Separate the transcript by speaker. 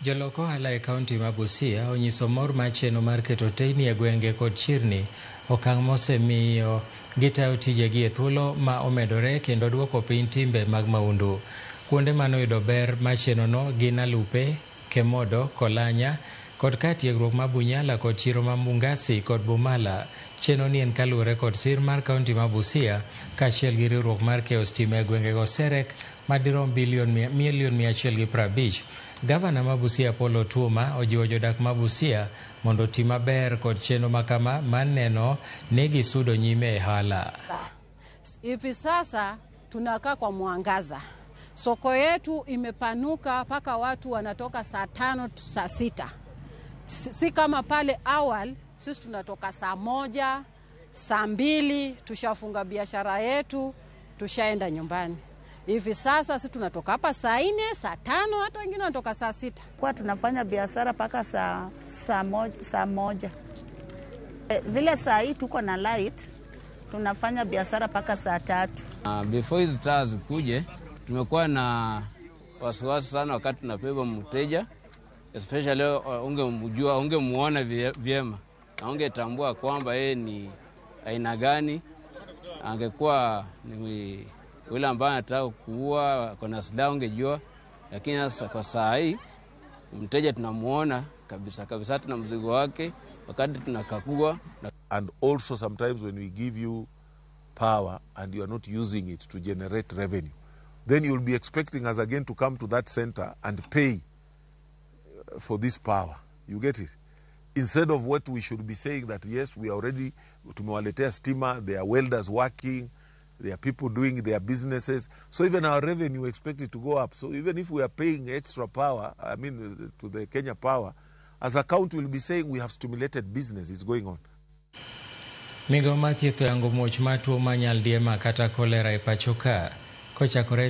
Speaker 1: Jolok ohala e kaunti ma Busia onyiso mor mar chenro mar keto teyni e gwenge kod chirni, okang' mosemiyo gitayo tijegi e thuolo ma omedore kendo duoko piny timbe mag mahundu. Kuonde manoyudo ber mar chenrono gin Alupe, Kemodo, Kolanya kod kar tiegruok ma Bunyala kod chiro ma Mungasi kod Bumala. Chenro ni en kaluwore kod sir mar kaunti ma Busia kaachiel gi riwruok mar keyo stima e gwengego Serek madirom milion 150. Gavana ma Busia Paul Otuoma ojiwo jodak ma Busia mondo oti maber kod chenro makama maneno ni gisudo nyime e hala.
Speaker 2: Hivi sasa tunakaa kwa mwangaza. Soko yetu imepanuka mpaka watu wanatoka saa 5 saa 6. Si kama pale awali sisi tunatoka saa 1, saa 2 tushafunga biashara yetu, tushaenda nyumbani. Hivi sasa sisi tunatoka hapa saa 4, saa 5, hata wengine wanatoka saa 6.
Speaker 3: Kwa tunafanya biashara paka saa 1. Vile saa hii tuko na light, tunafanya biashara paka saa 3.
Speaker 4: Before hizi taa zikuje, tumekuwa na wasiwasi sana wakati tunabeba mteja, especially ungemuona vyema na ungetambua kwamba yeye ni aina gani, angekuwa ni yule ambaye anataka kuua, kuna silaha ungejua. Lakini sasa kwa saa hii mteja tunamuona kabisa, tuna mzigo wake wakati tunakagua.
Speaker 5: And also sometimes when we give you power and you are not using it to generate revenue, then you'll be expecting us again to come to that center and pay for this power. You get it? Instead of what we should be saying that yes, we are already tumewaletea stima, there are welders working, there are people doing their businesses. So even our revenue we expect it to go up. So even if we are paying extra power, to the Kenya Power, as a county we'll be saying we have stimulated business is going on.
Speaker 1: Migo mathietho yango muoch matuo manyaldiema kata kolera e pachoka kochakore